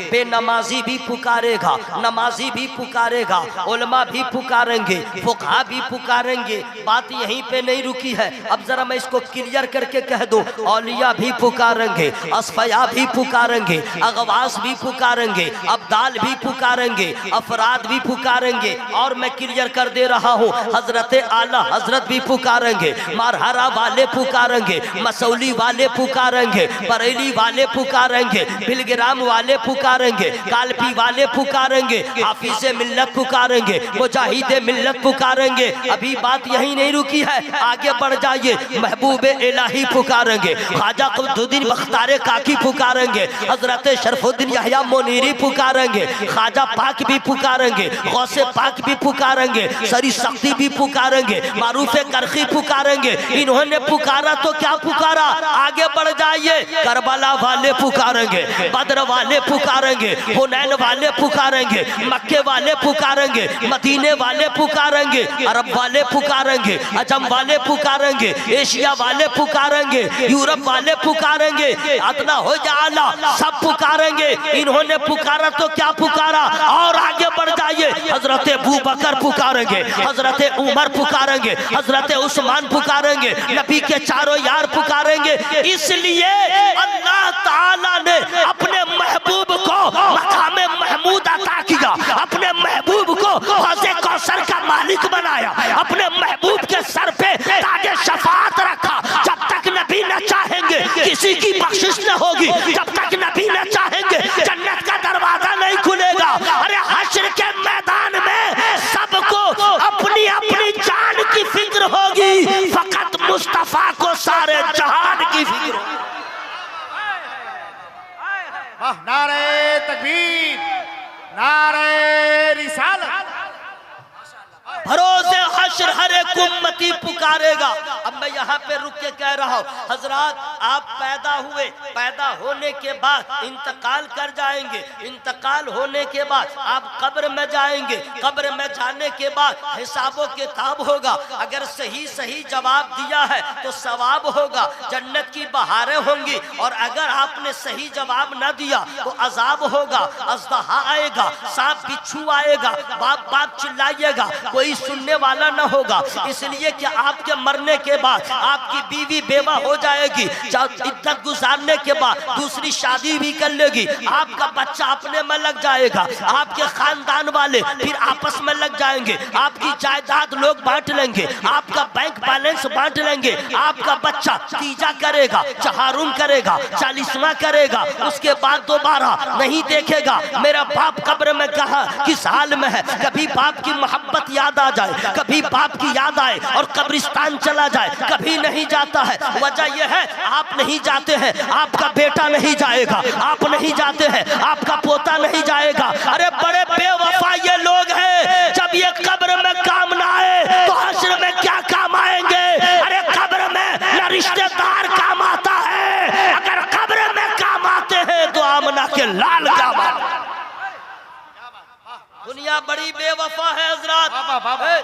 बेनमाजी भी पुकारेगा, नमाजी भी पुकारेगा, उलमा भी पुकारेंगे, फुकहा भी पुकारेंगे। बात यहीं पे नहीं रुकी है, अब जरा मैं इसको क्लियर करके कह दूं, औलिया भी पुकारेंगे, असफया भी पुकारेंगे, अगवास भी पुकारेंगे, अब्दाल भी पुकारेंगे, अफराद भी पुकारेंगे। और मैं क्लियर कर दे रहा हूँ, हजरत आला हजरत भी पुकारेंगे, मारहरा वाले पुकारेंगे, मसौली वाले पुकारेंगे, बरेली वाले पुकारेंगे, बिलग्राम वाले पुकारेंगे, कालपी वाले पुकारेंगे, हाफिज़े मिल्लत पुकारेंगे, मुजाहिदे मिल्लत पुकारेंगे। अभी बात यही नहीं रुकी है, आगे बढ़ जाइए। महबूब इलाही पुकारेंगे, ख्वाजा कुतुबुद्दीन बख्तारे काकी पुकारेंगे, हजरत शरफुद्दीन यहया मुनीरी पुकारेंगे, ख्वाजा पाक भी पुकारेंगे, गौसे पाक भी पुकारेंगे, सरी सख्ती भी पुकारेंगे, मारूफे करखी पुकारेंगे। इन्होंने पुकारा तो क्या पुकारा, आगे बढ़ जाइए। करबला वाले पुकारेंगे, बद्र वाले पुकारेंगे, हुनैन वाले पुकारेंगे, मक्के वाले पुकारेंगे, मदीने वाले पुकारेंगे, अरब वाले पुकारेंगे, अजम वाले पुकारेंगे, एशिया वाले पुकारेंगे, यूरोप वाले पुकारेंगे, अदना हो जाला सब पुकारेंगे। इन्होंने पुकारा तो क्या पुकारा, और आगे बढ़ जाइए। हजरत अबू बकर पुकारेंगे, हजरत उमर पुकारेंगे, हजरत उस्मान पुकारेंगे, नबी के चारों यार पुकारेंगे। इसलिए अल्लाह ताला ने अपने महबूब को मकामे महमूद अता किया, अपने महबूब को हौज़े कौसर का मालिक बनाया, अपने महबूब के सर पे ताजे शफाअत रखा। जब तक नबी न चाहेंगे किसी की बख्शिश न होगी, जब तक नबी न चाहेंगे जन्नत का दरवाजा नहीं खुलेगा। अरे हश्र के मैदान में सबको अपनी अपनी जान की फिक्र होगी, फकत मुस्तफा को सारे जहान की फिक्र होगी। नारे तकबीर, नारे रिसालत। भरोसे हश्र हर एक उम्मती पुकारेगा। अब मैं यहाँ पे रुक के कह रहा हूँ, हजरात आप पैदा हुए, पैदा होने के बाद इंतकाल कर जाएंगे, इंतकाल होने के बाद आप कब्र में जाएंगे, कब्र में जाने के बाद हिसाबो किताब होगा। अगर सही सही जवाब दिया है तो सवाब होगा, जन्नत की बहारें होंगी। और अगर आपने सही जवाब न दिया तो अजाब होगा, अज़दहा आएगा, सांप बिच्छू आएगा, बाप बाप चिल्लाइएगा, कोई सुनने वाला न होगा। इसलिए कि आपके मरने के बाद आपकी बीवी बेवा हो जाएगी, इद्दत गुजारने के बाद दूसरी शादी भी कर लेगी, आपका बच्चा अपने में लग जाएगा, आपके खानदान वाले फिर आपस में लग जाएंगे, आपकी जायदाद लोग बांट लेंगे, आपका बैंक बैलेंस बांट लेंगे, आपका बच्चा तीजा करेगा, चहारुम करेगा, चालीसवां करेगा, उसके बाद दोबारा नहीं देखेगा। मेरा बाप कब्र में कहा किस हाल में है, कभी बाप की मोहब्बत याद आ जाए, कभी बाप की याद आए और कब्रिस्तान चला जाए, कभी नहीं जाता है। वजह यह है आप नहीं जाते हैं, आपका बेटा नहीं जाएगा, आप नहीं जाते हैं, आपका पोता नहीं जाएगा। अरे बड़े बेवफा ये लोग हैं, जब ये कब्र में काम ना आए तो हश्र में क्या काम आएंगे। अरे कब्र में न रिश्तेदार काम आता है, अगर कब्र में काम आते हैं तो आमना के लाल काम आते हैं। दुनिया बड़ी बेवफा है हजरात।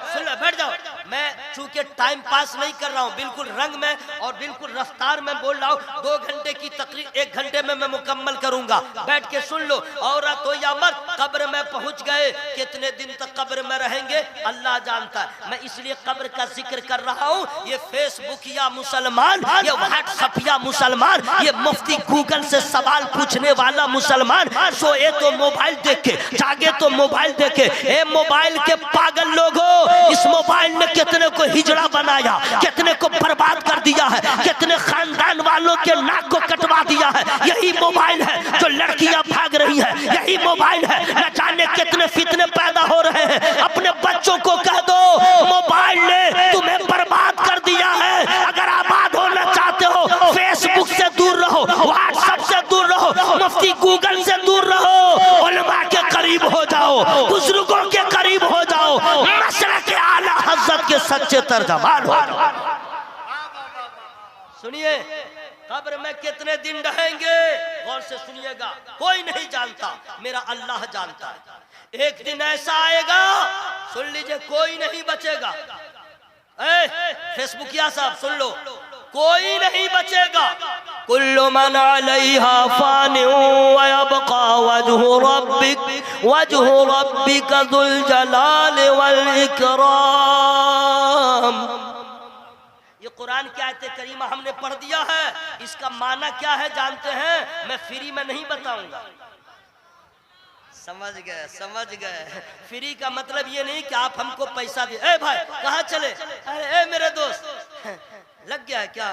सुन ले, बैठ जाओ। मैं चूंकि टाइम पास नहीं कर रहा हूँ, बिल्कुल रंग में और बिल्कुल रफ्तार में बोल रहा हूँ। 2 घंटे की तकरीर 1 घंटे में मैं मुकम्मल करूंगा, बैठ के सुन लो। औरत हो या मर्द कब्र में पहुंच गए, कितने दिन तक कब्र में रहेंगे अल्लाह जानता है। मैं इसलिए कब्र का जिक्र कर रहा हूँ। ये फेसबुक या मुसलमान, ये व्हाट्सएप या मुसलमान, ये मुफ्ती गूगल से सवाल पूछने वाला मुसलमान, सोए तो मोबाइल देख के, जागे तो मोबाइल देखे। ए मोबाइल के पागल लोगों, इस मोबाइल ने कितने को हिजड़ा बनाया, कितने को बर्बाद कर दिया है, कितने खानदान वालों के नाक को कटवा दिया है। यही मोबाइल है जो लड़कियां भाग रही हैं, यही मोबाइल है न जाने कितने फितने पैदा हो रहे हैं। अपने बच्चों को कह दो मोबाइल ने तुम्हें बर्बाद कर दिया है। अगर आबाद होना चाहते हो फेसबुक से दूर रहो, व्हाट्सएप से दूर रहो, मुफ्ती गूगल से दूर रहो, उलमा के करीब हो जाओ, बुजुर्गों के करीब हो जाओ, मसले के आला हज़रत के सच्चे तर्जमान हो जाओ। सुनिए, कब्र में कितने दिन रहेंगे गौर से सुनिएगा। कोई नहीं जानता, मेरा अल्लाह जानता है। एक दिन ऐसा आएगा, सुन लीजिए, कोई नहीं बचेगा। फेसबुकिया साहब सुन लो, कोई नहीं बचेगा। कुल्लु मन अलैहा फान व यबका वजहु रब्बिका जुल जलाल वल इकराम। ये कुरान की आयत करीमा हमने पढ़ दिया है, इसका माना क्या है जानते हैं? मैं फ्री में नहीं बताऊंगा। समझ गए। फ्री का मतलब ये नहीं कि आप हमको पैसा दे। ए भाई कहाँ चले? अरे ए मेरे दोस्त लग गया है क्या?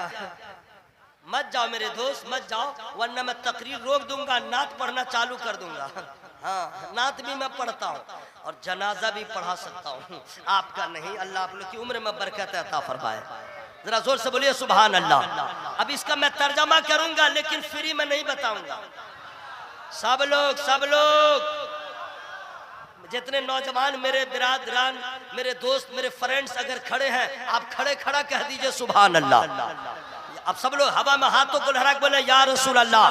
मत जाओ मेरे दोस्त, मत जाओ, वरना मैं तकरीर रोक दूंगा, नात पढ़ना चालू कर दूंगा। हाँ, नात भी मैं पढ़ता हूँ और जनाजा भी पढ़ा सकता हूँ, आपका नहीं। अल्लाह आप लोग की उम्र में बरकत अता फरमाए। जरा जोर से बोलिए सुभान अल्लाह। अब इसका मैं तर्जमा करूंगा लेकिन फ्री में नहीं बताऊंगा। सब लोग जितने नौजवान मेरे बिरादरान, मेरे दोस्त, मेरे फ्रेंड्स अगर खड़े हैं, आप खड़ा कह दीजिए सुभान अल्लाह। अब सब लोग हवा में हाथों को लहरा के बोले या रसूल अल्लाह।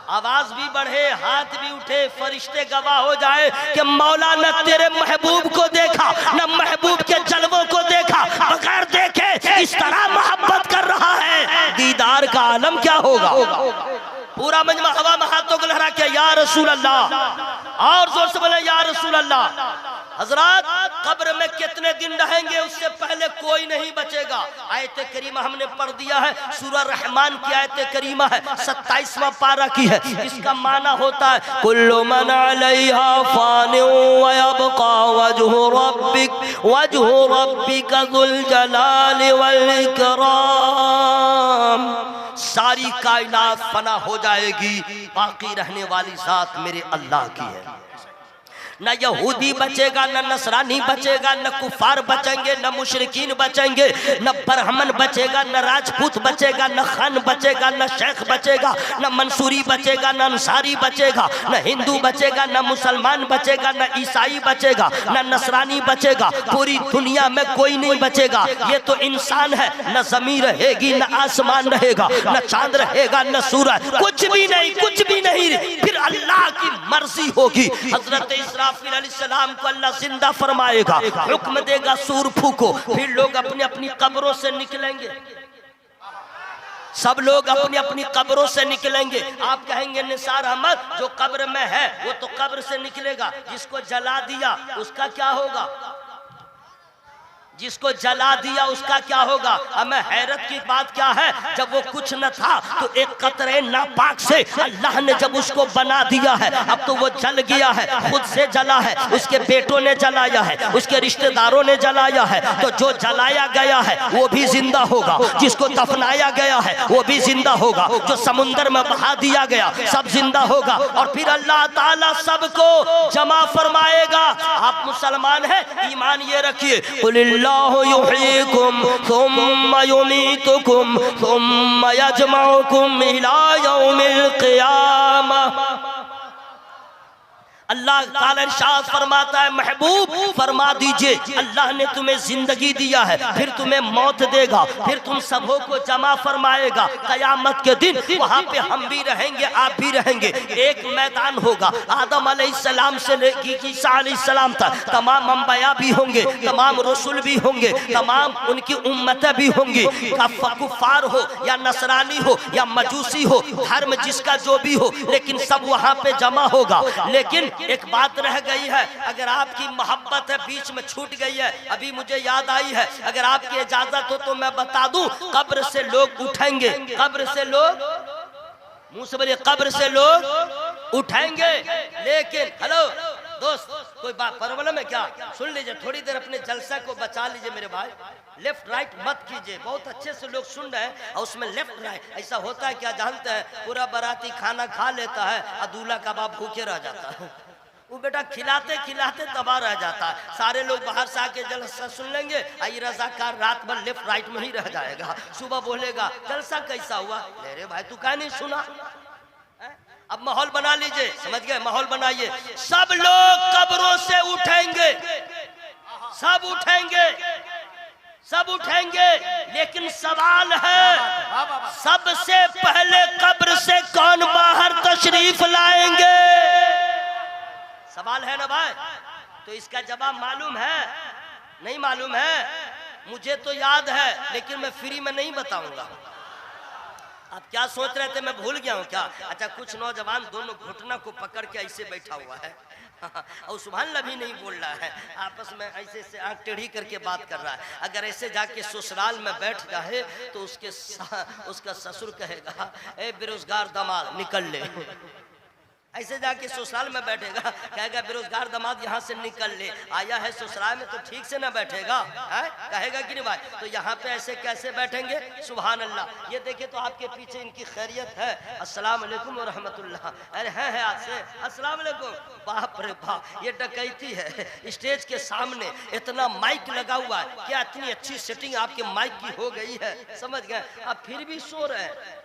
आवाज भी बढ़े, हाथ भी उठे, फरिश्ते गवाह हो जाए कि मौला न तेरे महबूब को देखा, न महबूब के जलवों को देखा, बगैर देखे इस तरह मोहब्बत कर रहा है, दीदार का आलम क्या होगा। पूरा मजमा हवा में हाथों को लहरा के या रसूल अल्लाह, और जोर से बोले या रसूल अल्लाह। हजरात, कब्र में कितने दिन रहेंगे उससे पहले कोई नहीं बचेगा। आयत करीमा हमने पढ़ दिया है, सूरह रहमान की आयत करीमा है, 27वां पारा की है। इसका माना होता है कुल्लु मन अलैहा फान व यबका वजहु रब्बिका जुल जलाल वल इकराम। सारी कायनात फना हो जाएगी, बाकी रहने वाली जात मेरे अल्लाह की है। न यहूदी बचेगा, न नसरानी बचेगा, न कुफार बचेंगे, न मुशरिकीन बचेंगे, न ब्राह्मण बचेगा, न राजपूत बचेगा, न खान बचेगा, न शेख बचेगा, न मंसूरी बचेगा, न अंसारी बचेगा, न हिंदू बचेगा, न मुसलमान बचेगा, न ईसाई बचेगा, न नसरानी बचेगा। पूरी दुनिया में कोई नहीं बचेगा। ये तो इंसान है, न जमीन रहेगी, न आसमान रहेगा, न चांद रहेगा, न सूरज, कुछ भी नहीं। फिर अल्लाह की मर्जी होगी। हजरत इस्राफील अलैहिस्सलाम को अल्लाह जिंदा फरमाएगा, हुक्म देगा सूर फूको, फिर लोग अपनी अपनी कब्रों से निकलेंगे। सब लोग अपनी अपनी कब्रों से निकलेंगे। आप कहेंगे निसार अहमद जो कब्र में है वो तो कब्र से निकलेगा, जिसको जला दिया उसका क्या होगा? जिसको जला दिया उसका क्या होगा? हमें हैरत की बात क्या है, जब वो कुछ न था तो एक कतरे नापाक से अल्लाह ने जब उसको बना दिया है, अब तो वो जल गया है, खुद से जला है, उसके बेटों ने जलाया है, उसके रिश्तेदारों ने जलाया है। तो जो जलाया गया है वो भी जिंदा होगा, जिसको दफनाया गया है वो भी जिंदा होगा, जो समुंदर में बहा दिया गया सब जिंदा होगा। और फिर अल्लाह ताला सबको जमा फरमाएगा। आप मुसलमान हैं, ईमान ये रखिए, अल्लाहु युहयीकुम सुम्मा युमीतुकुम सुम्मा यजमउकुम इला यौमिल क़ियामह। अल्लाह ताला इरशाद फरमाता है, महबूब फरमा दीजिए अल्लाह ने तुम्हें जिंदगी दिया है, फिर तुम्हें मौत देगा, फिर तुम सबों को जमा फरमाएगा कयामत के दिन। वहाँ पे हम भी रहेंगे, आप भी रहेंगे। एक मैदान होगा, आदम अलैहिस्सलाम से लेकर ईसा अलैहिस्सलाम तक तमाम अंबिया भी होंगे, तमाम रसूल भी होंगे, तमाम उनकी उम्मतें भी होंगी। कुफार हो या नसरानी हो या मजूसी हो, धर्म जिसका जो भी हो, लेकिन सब वहाँ पे जमा होगा। लेकिन एक बात रह गई है, अगर आपकी मोहब्बत है बीच में छूट गई है, अभी मुझे याद आई है, अगर आपकी इजाजत हो तो मैं बता दूं, कब्र से लोग उठेंगे, कब्र से लोग, मुंह से बोलिए, कब्र से लोग उठेंगे। लेकिन हेलो दोस्त, कोई बात प्रॉब्लम है क्या? सुन लीजिए, थोड़ी देर अपने जलसा को बचा लीजिए मेरे भाई, लेफ्ट राइट मत कीजिए। बहुत अच्छे से लोग सुन रहे हैं और उसमें लेफ्ट राइट, ऐसा होता है क्या जानते हैं? पूरा बाराती खाना खा लेता है और दूल्हा का बाप भूखे रह जाता है। वो बेटा खिलाते खिलाते तबाह रह जाता है। सारे लोग बाहर से आके जलसा सुन लेंगे, आई रजाकार रात भर लेफ्ट राइट में ही रह जाएगा। सुबह बोलेगा जलसा कैसा हुआ? अरे भाई तू क्या नहीं सुना? अब माहौल बना लीजिए, समझ गए? माहौल बनाइए। सब लोग कब्रों से उठेंगे, सब उठेंगे, सब उठेंगे। लेकिन सवाल है, सबसे पहले कब्र से कौन बाहर तशरीफ लाएंगे? सवाल है ना भाई? तो इसका जवाब मालूम है? नहीं मालूम है? मुझे तो याद है लेकिन मैं फ्री में नहीं बताऊंगा। आप क्या सोच रहे थे, मैं भूल गया हूँ क्या? अच्छा, कुछ नौजवान दोनों घुटना को पकड़ के ऐसे बैठा हुआ है और सुभान अल्लाह भी नहीं बोल रहा है, आपस में ऐसे से आंख टेढ़ी करके बात कर रहा है। अगर ऐसे जाके ससुराल में बैठ जाए तो उसका ससुर कहेगा, ए बेरोजगार दामाद निकल ले। ऐसे जाके ससुराल में बैठेगा, कहेगा बेरोजगार दामाद यहाँ से निकल ले, आया है ससुराल में तो ठीक से ना बैठेगा है? कहेगा कि नहीं भाई? तो यहाँ पे ऐसे कैसे बैठेंगे? सुभान अल्लाह। ये देखे तो आपके पीछे इनकी खैरियत है, अस्सलाम वालेकुम व रहमतुल्लाह। अरे है आज से अस्सलाम वालेकुम। बाप रे बाप, ये डकैती है। स्टेज के सामने इतना माइक लगा हुआ है, क्या इतनी अच्छी सेटिंग आपके माइक की हो गई है, समझ गए? अब फिर भी सो रहे हैं।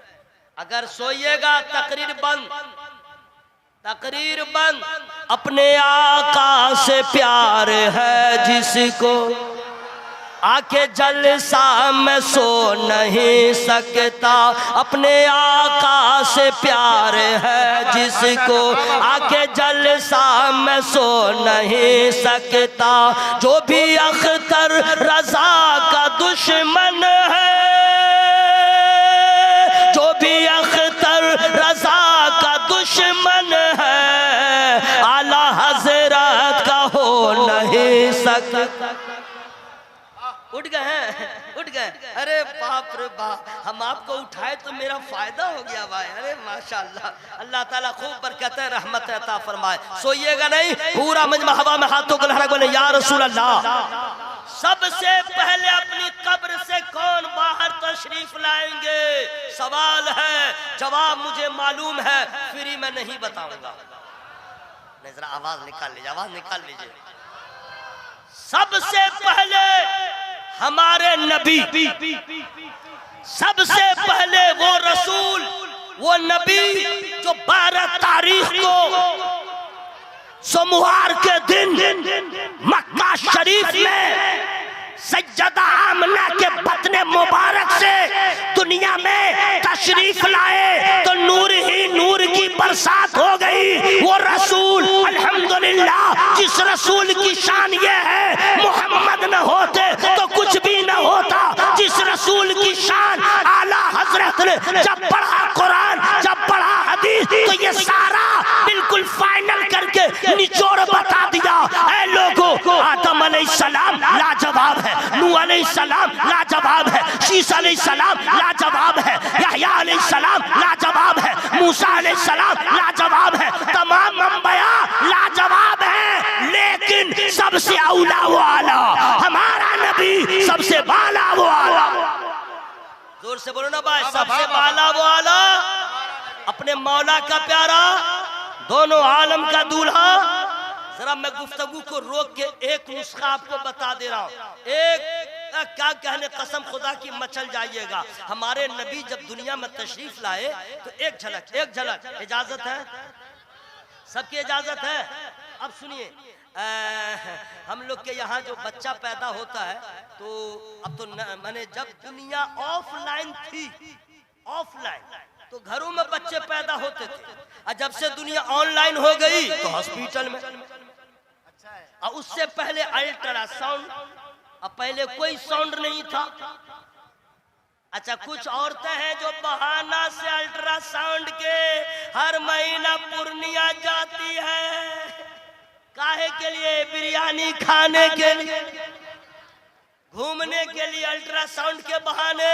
अगर सोइएगा तकरीर बंद, तकरीर बंद। अपने आका से प्यार है जिसको, आके जलसा में सो नहीं सकता। अपने आका से प्यार है जिसको, आके जलसा में सो नहीं सकता। जो भी अख्तर रजा का दुश्मन है, जो भी अख्तर रजा का दुश्मन है, आला हजरत का हो नहीं सकता। उठ गए हैं, उठ गए। अरे बाप रे बाप, हम आपको उठाए तो मेरा फायदा हो गया भाई। अरे माशाअल्लाह, अल्लाह ताला खूब बरकत है, रहमत अता फरमाए। सोइएगा नहीं, पूरा मजमा हवा में हाथों को लहरा बोले या रसूल अल्लाह। सबसे पहले अपनी कब्र से कौन बाहर तशरीफ लाएंगे? सवाल है, जवाब मुझे मालूम है, फ्री में नहीं बताऊंगा। जरा आवाज निकाल लीजिए, आवाज निकाल लीजिए। सबसे पहले हमारे नबी, सबसे पहले वो रसूल, वो नबी जो 12 तारीख को सोमवार के दिन मक्का शरीफ में सज्जदा आमना के बतने मुबारक से दुनिया में तशरीफ लाए तो नूर ही नूर की बरसात हो गई। वो रसूल अल्हम्दुलिल्लाह, जिस रसूल की शान ये है, मोहम्मद न होते तो कुछ भी न होता। जिस रसूल की शान आला हजरत ने जब पढ़ा कुरान, जब पढ़ा हदीस, तो ये सारा बिल्कुल फाइनल करके निचोड़ बता दिया। ऐ लोगों, आदम अलैहिस्सलाम लाजवाब है, नूह अलैहिस्सलाम लाजवाब है, शीश अलैहिस्सलाम लाजवाब है, यहया अलैहिस्सलाम लाजवाब है, मूसा अलैहिस्सलाम लाजवाब है, तमाम अंबिया लाजवाब है। लेकिन सबसे औला वो आला, हमारा नबी सबसे बाला वो आला। जोर से बोलो ना भाई, सबसे बाला वो आला, अपने मौला का प्यारा, दोनों आलम का दूल्हा। जरा मैं गुफ्तगू को रोक के एक नुस्खा आपको बता दे रहा हूँ। एक क्या कहने, कसम खुदा की मचल जाइएगा। हमारे नबी जब दुनिया में तशरीफ लाए तो एक झलक, इजाजत है? सबकी इजाजत है? अब सुनिए, हम लोग के यहाँ जो बच्चा पैदा होता है तो अब तो मैंने जब दुनिया ऑफलाइन थी, ऑफलाइन तो घरों में बच्चे पैदा होते थे, और जब से दुनिया ऑनलाइन हो गई तो हॉस्पिटल में। और उससे पहले अल्ट्रासाउंड, अब पहले कोई साउंड नहीं था। अच्छा, कुछ औरतें हैं जो बहाना से अल्ट्रासाउंड के हर महीना पूर्णिया जाती है। काहे के लिए? बिरयानी खाने के लिए, घूमने के लिए, अल्ट्रासाउंड के बहाने।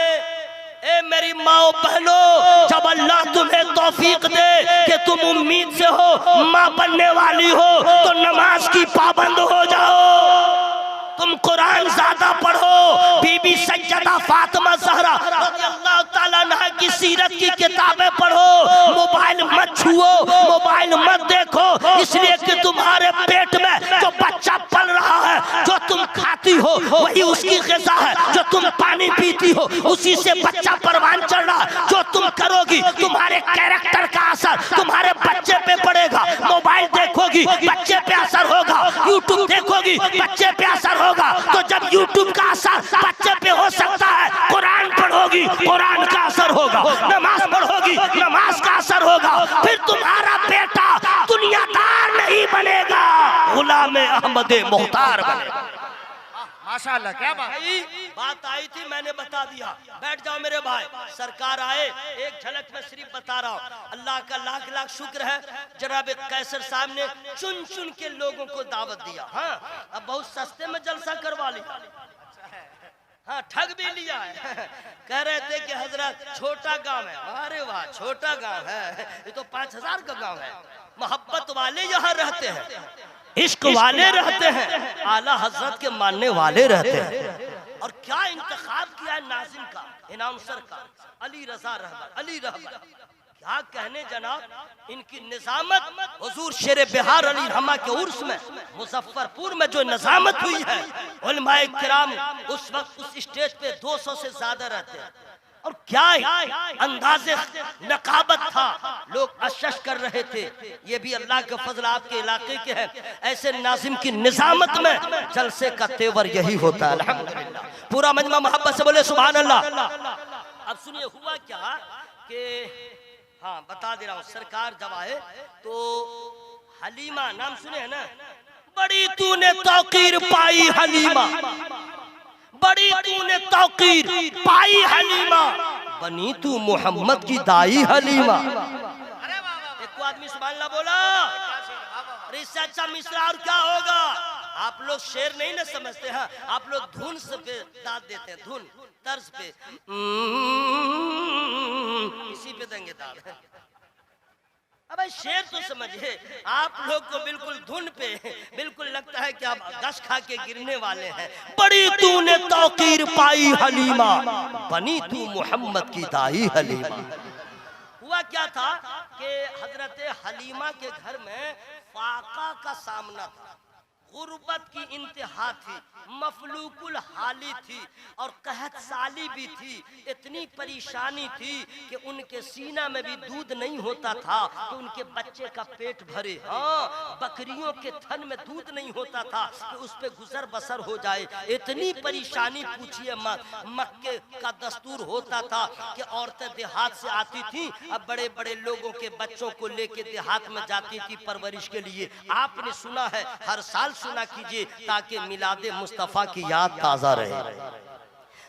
ए मेरी माओ बहनों, जब अल्लाह तुम्हें तौफीक दे कि तुम उम्मीद से हो, माँ बनने वाली हो, तो नमाज की पाबंद हो जाओ। तुम कुरान ज्यादा पढ़ो। बीबी सज्जदा फातिमा ज़हरा रज़ियल्लाहु ताला अन्हा की सीरत की किताबें पढ़ो। मोबाइल मत छुओ, मोबाइल मत देखो, इसलिए कि तुम्हारे पेट में जो बच्चा पल रहा है, जो तुम खाती हो वही उसकी ग़िज़ा है, जो तुम पानी पीती हो उसी से बच्चा परवान चढ़ रहा है। जो तुम करोगी, तुम्हारे कैरेक्टर का असर तुम्हारे बच्चे पे पड़ेगा। मोबाइल देखोगी, बच्चे पे असर होगा। यूट्यूब देखोगी, बच्चे पे असर होगा। तो जब यूट्यूब का असर बच्चे पे हो सकता है, कुरान पढ़ोगी, कुरान का असर होगा। नमाज पढ़ोगी, नमाज का असर होगा। फिर तुम्हारा बेटा दुनियादार नहीं बनेगा, गुलाम अहमद मुख्तार बनेगा। माशाल्लाह, क्या बात। भाई बात आई थी, मैंने बता दिया। बैठ जाओ मेरे भाई, सरकार आए, एक झलक में सिर्फ बता रहा हूँ। अल्लाह का लाख लाख शुक्र है, जनाब कैसर साहब ने चुन चुन के लोगों को दावत दिया। हाँ, अब बहुत सस्ते में जलसा करवा लिया। हाँ, ठग भी लिया है। कह रहे थे कि हजरत छोटा गांव है। अरे वाह, छोटा गांव है, ये तो 5000 का गांव है। मोहब्बत वाले यहाँ रहते हैं, इश्क वाले रहते हैं, आला हजरत के मानने वाले रहते हैं। और क्या इंतखाब किया है नाज़िम का, अनाउंसर का, अली रजा रहबर, अली रहबर। क्या कहने जनाब, इनकी निजामत हुजूर शेर बिहार अली रहमा के उर्स में मुजफ्फरपुर में जो निजामत हुई है, उलमाए किराम उस वक्त उस स्टेज पे 200 से ज्यादा रहते हैं। और क्या अंदाज़े नकाबत था, लोग अशश कर रहे थे। ये भी अल्लाह के फजल, आपके इलाके के हैं। ऐसे नाज़िम की निजामत में जलसे का तेवर यही होता है। अल्हम्दुलिल्लाह, पूरा मजमा मोहब्बत से बोले सुभान अल्लाह। अब सुनिए हुआ क्या कि, हाँ बता दे रहा हूँ, सरकार जब आए तो हलीमा, नाम सुने हैं ना, बड़ी तूने तौकीर पाई हलीमा, बड़ी तूने तौकीर पाई हलीमा, बनी तू मोहम्मद की दाई हलीमा। एक को आदमी सुभान अल्लाह बोला, अरे इससे अच्छा मिसरा और क्या होगा। आप लोग शेर नहीं ना समझते हैं, आप लोग धुन से पे दाद देते हैं, धुन तर्ज पे, इसी पे देंगे दाद। अब शेर तो समझिए, आप लोग को बिल्कुल धुन पे, बिल्कुल लगता है कि आप गश खा के गिरने वाले हैं। बड़ी तूने तौकीर पाई हलीमा, बनी तू मोहम्मद की दाई हलीमा। हुआ क्या था कि हजरत हलीमा के घर में फाका का सामना था, गुर्बत की इंतहा थी, मफलूकुल हाली थी और कहत साली भी थी। इतनी परेशानी थी कि उनके सीना में भी दूध नहीं होता था कि उनके बच्चे का पेट भरे। हाँ, बकरियों के थन में दूध नहीं होता था कि उस पे गुजर बसर हो जाए। इतनी परेशानी पूछिए मत। मक्के का दस्तूर होता था कि औरतें देहात से आती थी, अब बड़े बड़े लोगों के बच्चों को लेके देहात में जाती थी परवरिश के लिए। आपने सुना है, हर साल सुना कीजिए ताकि मिलादे मुस्तफा की याद ताजा रहे।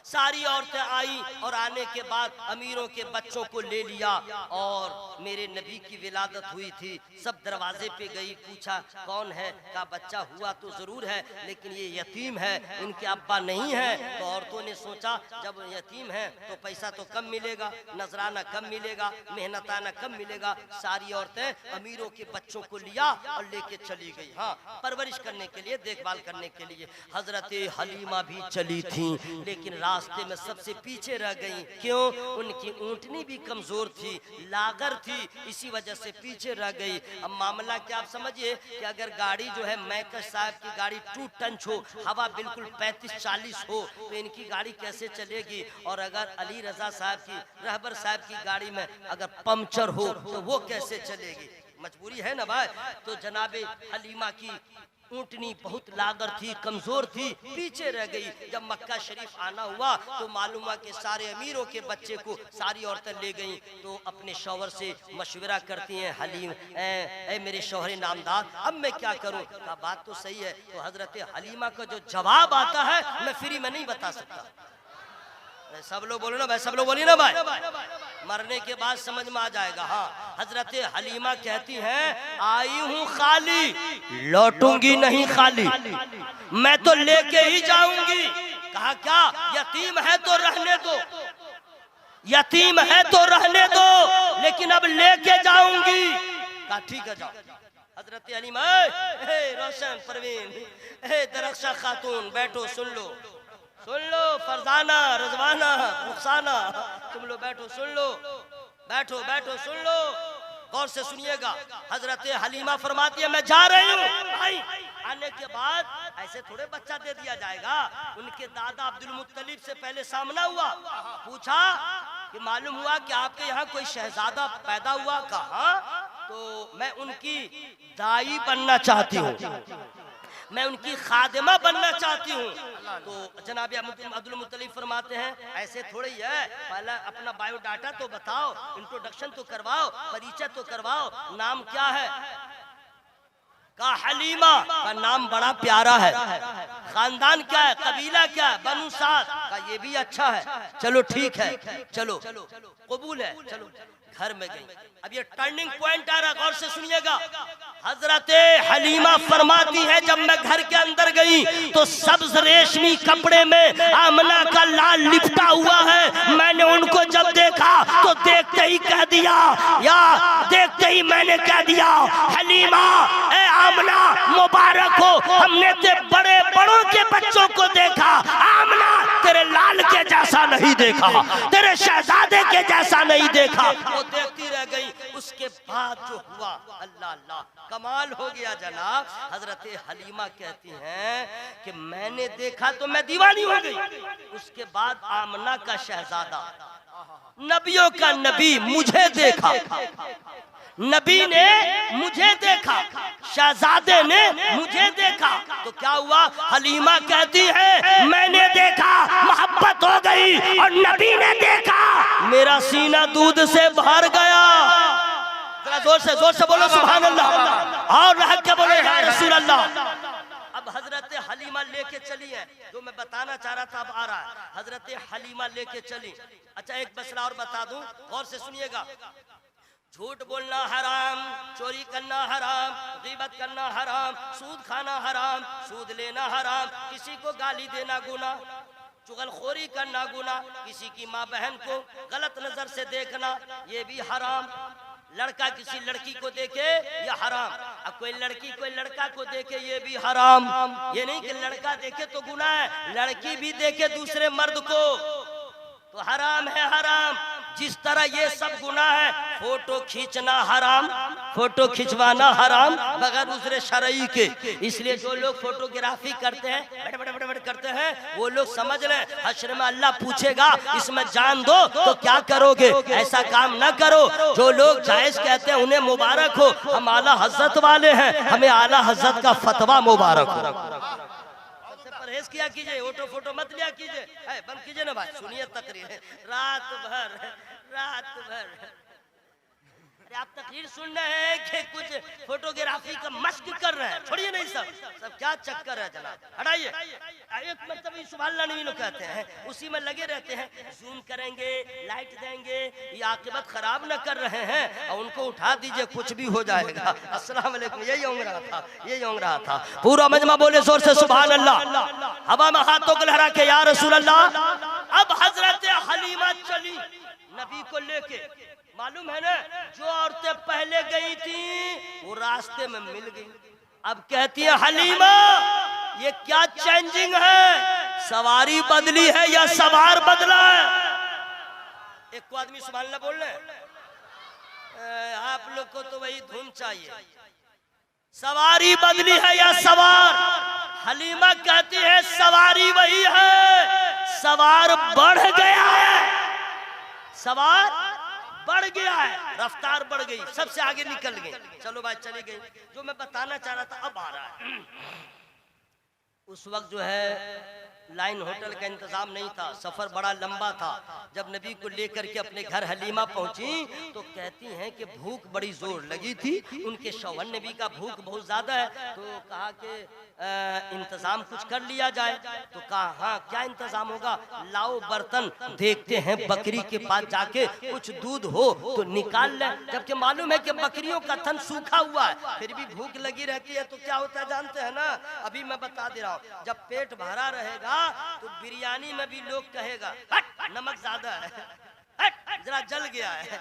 सारी औरतें आई और आने के बाद अमीरों के बच्चों को ले लिया और मेरे नबी की विलादत हुई थी। सब दरवाजे पे गई, पूछा कौन है, का बच्चा हुआ तो जरूर है लेकिन ये यतीम है, उनके अब्बा नहीं है। तो औरतों ने सोचा जब यतीम है तो पैसा तो कम मिलेगा, नजराना कम मिलेगा, मेहनताना कम मिलेगा। सारी औरतें अमीरों के बच्चों को लिया और लेके चली गई, हाँ, परवरिश करने के लिए, देखभाल करने के लिए। हजरत हलीमा भी चली थी लेकिन रास्ते में सबसे पीछे रह गई। क्यों? उनकी ऊंटनी भी कमजोर थी, लागर थी, इसी वजह से पीछे रह गई। अब मामला क्या आप समझिए कि अगर गाड़ी जो है मैकस साहब की गाड़ी 2 टन हो, हवा बिल्कुल 35-40 हो तो इनकी गाड़ी कैसे चलेगी। और अगर अली रजा साहब की, रहबर साहब की गाड़ी में अगर पंचर हो तो वो कैसे चलेगी। मजबूरी है ना भाई। तो जनाबे हलीमा की ऊंटनी बहुत लागर थी, कमजोर थी, पीछे रह गई। जब मक्का शरीफ आना हुआ तो मालूम हुआ कि सारे अमीरों के बच्चे को सारी औरतें ले गईं। तो अपने शौहर से मशवरा करती हैं, हलीम ए मेरे शौहर नामदार, अब मैं क्या करूं। का बात तो सही है। तो हजरत हलीमा का जो जवाब आता है मैं फ्री में नहीं बता सकता। सब लोग बोलो ना भाई, सब लोग बोलिए ना भाई, मरने के बाद समझ में आ जाएगा। हाँ, हजरत हलीमा कहती हैं आई हूँ खाली, लौटूंगी नहीं खाली, मैं तो लेके ही जाऊंगी। कहा क्या? यतीम है तो रहने दो, यतीम है तो रहने दो, लेकिन अब लेके जाऊंगी। कहा ठीक है जाओ। हजरत हलीमा, रोशन परवीन, दरख्शा खातून, बैठो सुन लो, सुन लो, फरजाना, रजवाना, रुखसाना, तुम लोग बैठो सुन लो, बैठो बैठो सुन लो, गौर से सुनिएगा। हजरत हलीमा फरमाती है मैं जा रही हूँ। आने के बाद ऐसे थोड़े बच्चा दे दिया जाएगा। उनके दादा अब्दुल मुत्तलिब से पहले सामना हुआ, पूछा कि मालूम हुआ कि आपके यहाँ कोई शहजादा पैदा हुआ। कहा तो मैं उनकी दाई बनना चाहती हूँ, मैं उनकी खादिमा बनना चाहती हूँ। तो जनाब अब्दुल मुत्तलिब फरमाते हैं ऐसे थोड़ी है, पहले अपना बायोडाटा तो बताओ, इंट्रोडक्शन तो करवाओ, परिचय तो करवाओ, नाम क्या है। का हलीमा, का नाम बड़ा प्यारा है, खानदान क्या है, कबीला क्या है, बनु साद का, ये भी अच्छा है, चलो ठीक है, चलो कबूल है, चलो घर में गई। अब ये टर्निंग पॉइंट आ रहा, गौर से सुनिएगा। हजरते हलीमा फरमाती है जब मैं घर के अंदर गई तो सब्ज रेशमी कपड़े में आमना का लाल लिपटा हुआ है। मैंने उनको जब देखा तो देखते ही कह दिया, या देखते ही मैंने कह दिया, हलीमा ए आमना मुबारक हो, हमने ते बड़े बड़ों के बच्चों को देखा, आमना तेरे लाल के जैसा नहीं देखा, तेरे शहजादे के जैसा नहीं देखा। वो देखती रह गई। उसके बाद जो हुआ, अल्लाह अल्लाह, कमाल हो गया जनाब। हजरत हलीमा कहती हैं कि मैंने देखा तो मैं दीवानी हो गई। उसके बाद आमना का शहजादा, नबियों का नबी, मुझे देखा, नबी ने मुझे देखा, शहजादे ने मुझे देखा, तो क्या हुआ? हलीमा कहती है मैंने देखा, मोहब्बत हो गई, और नबी ने देखा, मेरा सीना दूध से भर गया। जोर से बोलो सुभान अल्लाह, और रह के बोलो या रसूल अल्लाह। अब हजरत हलीमा लेके चली है, जो मैं बताना चाह रहा था अब आ रहा है। हजरत हलीमा लेके चली। अच्छा एक मसला और बता दूं, गौर से सुनिएगा। झूठ बोलना हराम, चोरी करना हराम, गीबत करना हराम, सूद खाना हराम, सूद लेना हराम, किसी को गाली देना गुनाह, चुगलखोरी करना गुनाह, किसी की माँ बहन को गलत नजर से देखना ये भी हराम, लड़का किसी लड़की को देखे ये हराम, अब कोई लड़की कोई लड़का को देखे ये भी हराम। ये नहीं कि लड़का देखे तो गुनाह है, लड़की भी देखे दूसरे मर्द को तो हराम है, हराम। जिस तरह ये सब गुनाह है, फोटो खींचना हराम, फोटो खिंचवाना हराम बगैर दूसरे शरई के। इसलिए जो लोग फोटोग्राफी करते हैं, बड़े करते हैं, वो लोग समझ लें हश्र में अल्लाह पूछेगा इसमें जान दो तो क्या करोगे, ऐसा काम ना करो। जो लोग जायज कहते हैं उन्हें मुबारक हो, हम आला हजरत वाले हैं, हमें आला हजरत का फतवा मुबारक हो। परहेज किया कीजिए, फोटो फोटो मत लिया कीजिए, बंद कीजिए ना भाई, सुनिए तकरीर रात भर। अरे आप तकरीर सुन रहे हैं कि कुछ फोटोग्राफी का मश्क कर रहे हैं, छोड़िए नहीं सब क्या चक्कर है जनाब, हटाइए। एक मतलब सुभान नहीं लोग कहते हैं, उसी में लगे रहते हैं, जूम करेंगे, लाइट देंगे, ये आकिबत खराब न कर रहे हैं, और उनको उठा दीजिए कुछ भी हो जाएगा। अस्सलाम वालेकुम, यही होंग रहा था। पूरा मजमा बोले जोर से सुभान अल्लाह, हवा में हाथों को लहरा के या रसूल अल्लाह। अब हजरत हलीमा चली नबी को लेके, मालूम है ना जो औरतें पहले गई थी वो रास्ते में मिल गई। अब कहती है हलीमा ये क्या चेंजिंग है, सवारी बदली है या सवार बदला है? एक को आदमी सुभान अल्लाह बोल रहे, आप लोग को तो वही धुन चाहिए। सवारी बदली है या सवार? हलीमा कहती है सवारी वही है, सवार बढ़ गया है, सवार बढ़ गया है, रफ्तार बढ़ गई, सबसे आगे निकल गई। चलो भाई चली गई। जो मैं बताना चाह रहा था अब आ रहा है। उस वक्त जो है लाइन होटल का इंतजाम नहीं था, सफर बड़ा लंबा था। जब नबी को लेकर के अपने घर हलीमा पहुंची तो कहती हैं कि भूख बड़ी जोर लगी थी, उनके शौहर नबी का भूख बहुत ज्यादा है, तो कहा कि इंतजाम कुछ कर लिया जाए। तो कहा हाँ क्या इंतजाम होगा, लाओ बर्तन, देखते हैं बकरी के पास जाके कुछ दूध हो तो निकाल ले। जबकि मालूम है कि बकरियों का थन सूखा हुआ है, फिर भी भूख लगी रहती है तो क्या होता है जानते हैं ना, अभी मैं बता दे रहा हूँ। जब पेट भरा रहेगा तो बिरयानी में भी लोग कहेगा नमक ज्यादा है, जरा जल गया है,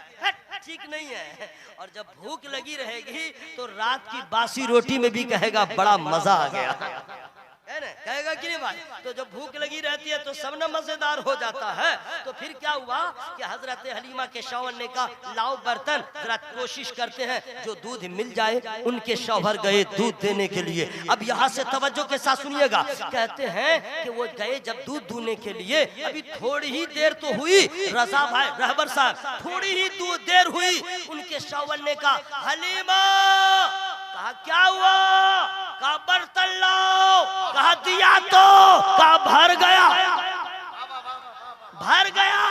ठीक नहीं है। और जब भूख लगी रहेगी तो रात की बासी रोटी में भी कहेगा बड़ा मजा आ गया, है ना, कहेगा कि नहीं भाई। तो जब भूख लगी रहती है तो सब न मजेदार हो जाता है। तो फिर क्या हुआ कि हजरत हलीमा के शौहर ने कहा लाओ बर्तन, जरा कोशिश करते हैं जो दूध मिल जाए। उनके शौहर गए दूध देने के लिए। अब यहाँ से तवज्जो के साथ सुनिएगा, कहते हैं कि वो गए जब दूध दूने के लिए, अभी थोड़ी ही देर तो हुई, रजा भाई रहबर साहब, थोड़ी ही देर हुई, उनके शौहर ने कहा हलीमा, कहा क्या हुआ, कहा बर्तन लाओ, कहा दिया तो, कहा भर गया, भर गया।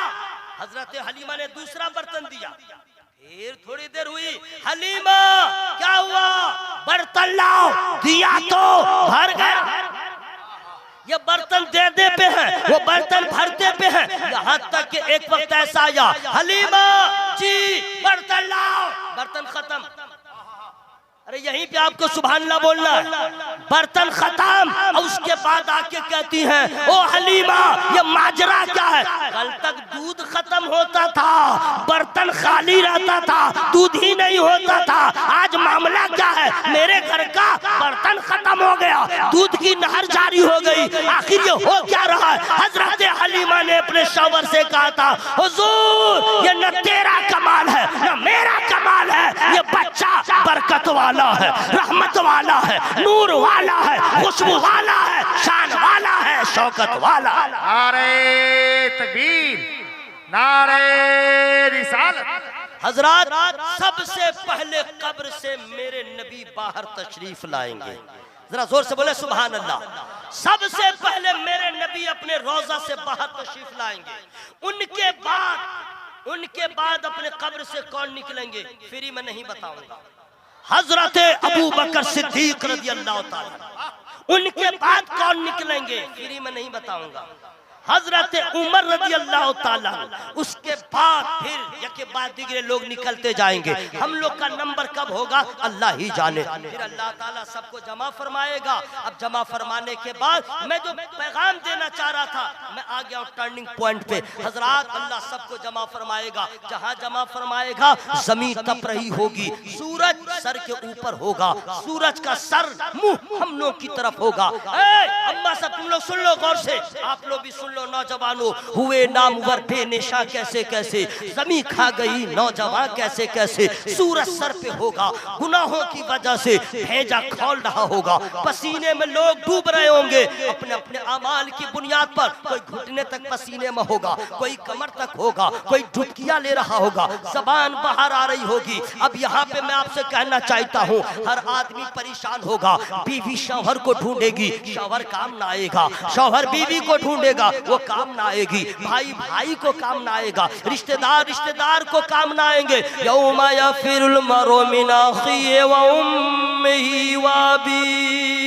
हजरत हलीमा ने दूसरा बर्तन दिया, फिर थोड़ी देर हुई, हलीमा क्या हुआ, बर्तन लाओ, दिया तो भर गया। ये बर्तन दे दे पे हैं, वो बर्तन भरते पे हैं। यहाँ तक कि एक वक्त ऐसा आया, हलीमा जी बर्तन लाओ, बर्तन खत्म। अरे यहीं पे आपको सुभान अल्लाह बोलना है। बर्तन खत्म और उसके बाद आके कहती हैं, ओ हलीमा ये माजरा क्या है? कल तक दूध खत्म होता था, बर्तन खाली रहता था, दूध ही नहीं होता था, आज मामला क्या है? मेरे घर का बर्तन खत्म हो गया, दूध की नहर जारी हो गई, आखिर ये हो क्या रहा है? हजरत हलीमा ने अपने शौहर से कहा था, हुजूर ये न तेरा कमाल है न मेरा कमाल है, ये बच्चा बरकत वाला है, रहमत वाला है, नूर वाला है, खुशबू वाला है, शान वाला है, शौकत वाला है। नारे तकबीर, नारे रिसालत। हजरात सबसे पहले कब्र से मेरे नबी बाहर तशरीफ लाएंगे, जरा जोर से बोले सुभान अल्लाह। सबसे पहले मेरे नबी अपने रोजा से बाहर तशरीफ लाएंगे, उनके बाद अपने कब्र से कौन निकलेंगे फ्री में नहीं बताऊंगा। हजरत अबू बकर सिद्दीक रज़ी अल्लाह ताला, उनके बाद कौन निकलेंगे फ्री में नहीं बताऊंगा। हजरत उमर रज़ी अल्लाह ताला, उसके बाद फिर यके बाद दिगरे लोग निकलते जाएंगे। हम लोग का नंबर कब होगा अल्लाह ही जाने। फिर अल्लाह ताला सबको जमा फरमाएगा। अब जमा फरमाने के बाद मैं जो पैगाम देना चाह रहा था, मैं आ गया टर्निंग पॉइंट पे। हजरात अल्लाह सबको जमा फरमाएगा, जहाँ जमा फरमाएगा जमीन तप रही होगी, सूरज सर के ऊपर होगा, सूरज का सर मुंह हम लोग की तरफ होगा। अम्मा सब तुम लोग सुन लो गौर से, आप लोग भी सुन लो। नौजवानों हुए नामवर बेनिशा कैसे कैसे, जमीन खा गई नौजवान कैसे कैसे, सूरज सर पे होगा, गुनाहों की वजह से भेजा खोल रहा होगा, पसीने में लोग डूब रहे होंगे अपने अपने अमाल की बुनियाद पर। कोई घुटने तक पसीने में होगा, कोई कमर तक होगा, कोई डुबकियां ले रहा होगा, जबान बाहर आ रही होगी। अब यहाँ पे मैं आपसे कहना चाहता हूँ, हर आदमी परेशान होगा। बीवी शौहर को ढूंढेगी, शौहर काम ना आएगा, शौहर बीवी को ढूंढेगा, वो काम ना आएगी, भाई भाई को काम ना आएगा, रिश्तेदार रिश्तेदार को काम ना आएंगे। यौमा यफिरुल मरउ मिन अखीहि व उम्मिही व अबीही,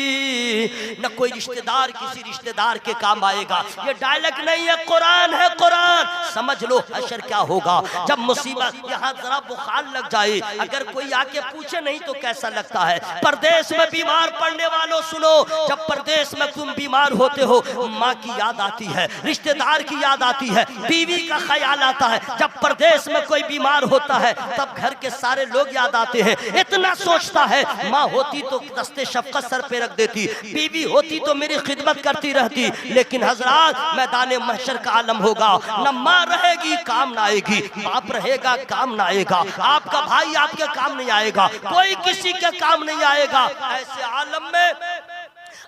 न कोई रिश्तेदार किसी रिश्तेदार के काम आएगा। ये डायलॉग नहीं है, कुरान है, कुरान। समझ लो हशर क्या होगा जब मुसीबत, यहाँ जरा बुखार लग जाए, अगर कोई आके पूछे नहीं तो कैसा लगता है। परदेश में बीमार पड़ने वालों सुनो, जब परदेश में तुम बीमार होते हो, माँ की याद आती है, रिश्तेदार की याद आती है, बीवी का ख्याल आता है। जब परदेश में कोई बीमार होता है तब घर के सारे लोग याद आते हैं। इतना सोचता है, माँ होती तो दस्ते शफकत सर पे रख देती, बीवी होती तो मेरी खिदमत करती रहती। लेकिन हजरात मैदान महशर का आलम होगा, न माँ रहेगी काम ना आएगी, बाप रहेगा काम ना आएगा, आपका भाई आपके काम नहीं आएगा, कोई किसी के काम नहीं आएगा। ऐसे आलम में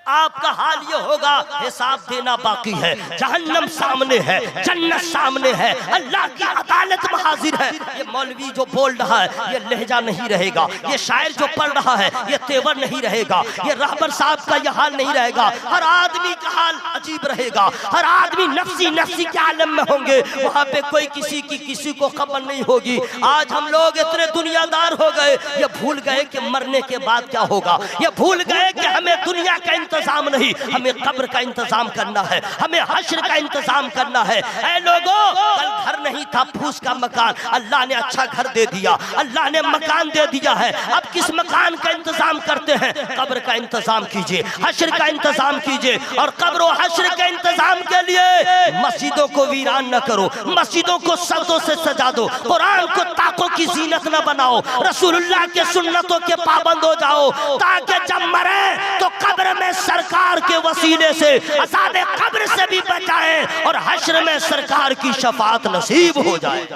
आपका हाल ये होगा, हिसाब देना बाकी है, जहन्नम सामने है, जन्नत सामने है, अल्लाह की अदालत में हाजिर है। ये मौलवी जो बोल रहा है ये लहजा नहीं रहेगा, ये शायर जो पढ़ रहा है ये तेवर नहीं रहेगा, ये रहबर साहब का ये हाल नहीं रहेगा। हर आदमी का हाल अजीब रहेगा, हर आदमी नफ्सी नफ्सी के आलम में होंगे, वहाँ पे कोई किसी की किसी को खबर नहीं होगी। आज हम लोग इतने दुनियादार हो गए, ये भूल गए कि मरने के बाद क्या होगा, ये भूल गए कि हमें दुनिया का इंतजाम नहीं, हमें कब्र का इंतजाम करना है, हमें हश्र का इंतजाम करना है। ऐ लोगों, कल घर नहीं था, फूस का मकान, अल्लाह ने अच्छा घर दे दिया, अल्लाह ने मकान दे दिया है। अब किस मकान का इंतजाम करते हैं? कब्र का इंतजाम कीजिए, हश्र का इंतजाम कीजिए। और कब्र और हश्र के इंतजाम के लिए मस्जिदों को वीरान न करो, मस्जिदों को सजदों से सजा दो, कुरान को ताकों की जीनत न बनाओ, रसूलुल्लाह के सुन्नतों के पाबंद हो जाओ, ताकि जब मरे तो कब्र में सरकार के वसीले से अज़ाब कब्र से भी बचाएं और हश्र में सरकार की शफाअत नसीब हो जाए।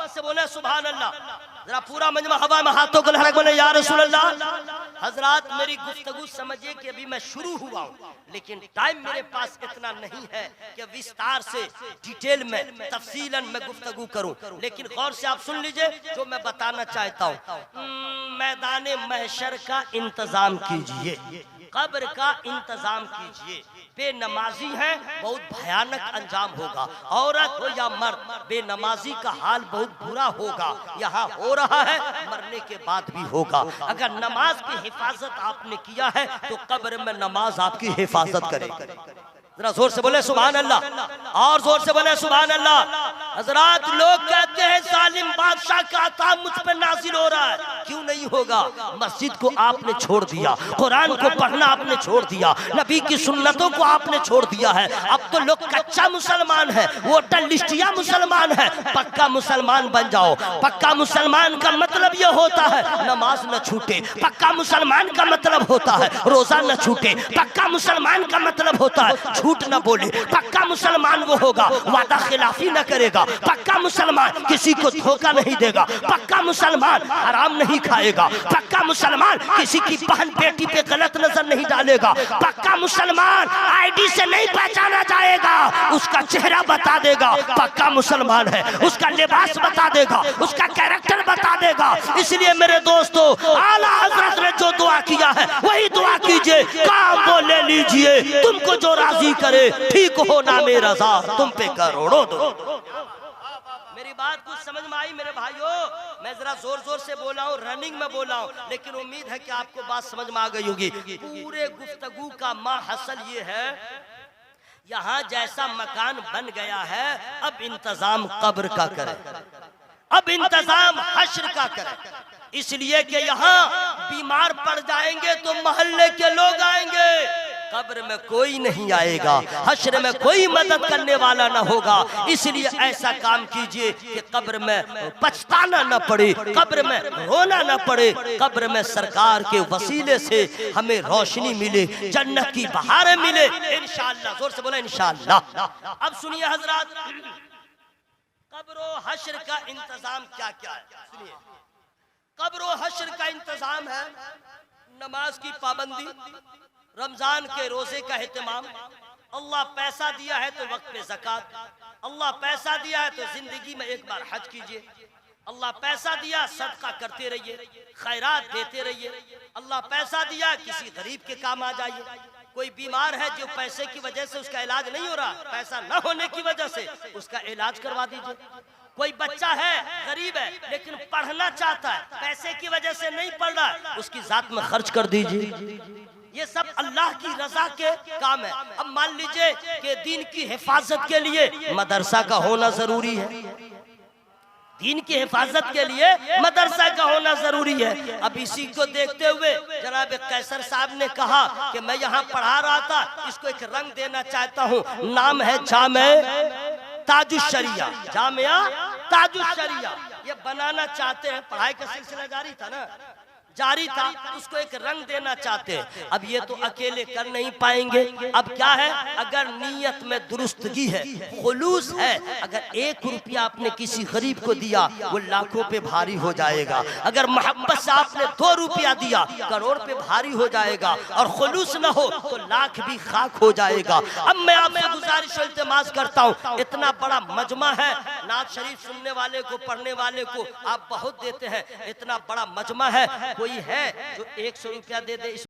से बोले सुभान अल्लाह। जरा पूरा मजमा हवा में हाथों को लहरा बोले या रसूल अल्लाह। हजरात मेरी गुफ्तगू समझिए कि अभी मैं शुरू हुआ हूँ, लेकिन टाइम मेरे पास इतना नहीं है कि विस्तार से डिटेल में तफसीलन मैं गुफ्तगू करूँ, लेकिन गौर से आप सुन लीजिए जो मैं बताना चाहता हूँ। मैदान महशर का इंतजाम कीजिए, कब्र का इंतजाम कीजिए। बेनमाजी हैं बहुत भयानक अंजाम होगा। औरत हो या मर्द, बेनमाजी का हाल बहुत बुरा होगा। यहाँ हो रहा है, मरने के बाद भी होगा। अगर नमाज की हिफाजत आपने किया है तो कब्र में नमाज आपकी हिफाजत करेगी। जरा जोर से बोले सुभान अल्लाह, और जोर से बोले सुभान अल्लाह। हजरात, लोग कहते हैं जालिम बादशाह का अताब मुझ पर नाजिल हो रहा है। क्यों नहीं होगा? मस्जिद को आपने छोड़ दिया, कुरान को पढ़ना आपने छोड़ दिया, नबी की सुन्नतों को आपने छोड़ दिया है। अब तो लोग कच्चा मुसलमान है, वोटर लिस्टिया मुसलमान है। पक्का मुसलमान बन जाओ। पक्का मुसलमान का मतलब यह होता है नमाज न छूटे। पक्का मुसलमान का मतलब होता है रोजा न छूटे। पक्का मुसलमान का मतलब होता है झूठ न बोले। पक्का मुसलमान वो होगा वादा खिलाफी न करेगा। पक्का मुसलमान किसी को धोखा नहीं देगा। पक्का मुसलमान हराम नहीं खाएगा। पक्का मुसलमान किसी की बहन बेटी पे गलत नजर नहीं डालेगा। पक्का मुसलमान आईडी से नहीं पहचाना जाएगा, उसका चेहरा बता देगा पक्का मुसलमान है, उसका लिबास बता देगा, उसका कैरेक्टर बता देगा। इसलिए मेरे दोस्तों, आला हजरत ने जो दुआ किया है वही दुआ कीजिए। काम वो ले लीजिए, तुमको जो राजी करे, ठीक हो ना मेरा रज़ा, तुम पे करोड़ों दो। मेरी बात कुछ समझ में आई मेरे भाइयों? मैं जरा जोर जोर से बोला हूँ, रनिंग में बोला हूँ, लेकिन उम्मीद है कि आपको बात समझ में आ गई होगी। पूरे गुफ्तगू का माहसल ये है, यहाँ जैसा मकान बन गया है, अब इंतजाम कब्र का करें, अब इंतजाम हश्र का करें। इसलिए कि यहाँ बीमार पड़ जाएंगे तो मोहल्ले के लोग आएंगे, कब्र में कोई नहीं आएगा, हश्र में कोई मदद करने वाला ना होगा। इसलिए ऐसा काम कीजिए कि कब्र में पछताना न पड़े, कब्र में रोना न पड़े, कब्र में सरकार के वसीले से हमें रोशनी मिले, जन्नत की बहारें मिले इंशाअल्लाह। जोर से बोला इंशाअल्लाह। अब सुनिए हजरात, कब्र हश्र का इंतजाम क्या क्या है सुनिए। कब्र हश्र का इंतजाम है नमाज की पाबंदी, रमजान के रोजे का एहतमाम। अल्लाह पैसा दिया है तो वक्त पे ज़कात, अल्लाह पैसा दिया है तो जिंदगी में एक बार हज कीजिए, अल्लाह पैसा दिया सदका करते रहिए, खैरात देते रहिए। अल्लाह पैसा दिया किसी गरीब के काम आ जाइए। कोई बीमार है जो पैसे की वजह से उसका इलाज नहीं हो रहा, पैसा न होने की वजह से उसका इलाज करवा दीजिए। कोई बच्चा है गरीब है लेकिन पढ़ना चाहता है, पैसे की वजह से नहीं पढ़ रहा, उसकी जात में खर्च कर दीजिए। ये सब अल्लाह की रजा के काम है। अब मान लीजिए कि दीन की हिफाजत के लिए मदरसा का होना जरूरी है, दीन की हिफाजत के लिए मदरसा का होना जरूरी है। अब इसी को देखते हुए जनाब कैसर साहब ने कहा कि मैं यहाँ पढ़ा रहा था, इसको एक रंग देना चाहता हूँ, नाम है जामे ताजुश शरिया, जामिया ताजुश शरिया। ये बनाना चाहते हैं, पढ़ाई का सिलसिला जारी था, उसको एक रंग देना चाहते हैं। अब ये तो अकेले कर नहीं पाएंगे। अब क्या है, अगर नीयत में दुरुस्तगी है, खुलूस है, अगर 1 रुपया आपने किसी गरीब को दिया वो लाखों पे भारी हो जाएगा। अगर मोहब्बत से आपने 2 रुपया दिया करोड़ पे भारी हो जाएगा, और खुलूस न हो तो लाख भी खाक हो जाएगा। अब मैं आपसे गुजारिश और इल्तिमास करता हूँ, इतना बड़ा मजमा है, नात शरीफ सुनने वाले को पढ़ने वाले को आप बहुत देते हैं, इतना बड़ा मजमा है, कोई है जो 100 रुपया दे दे।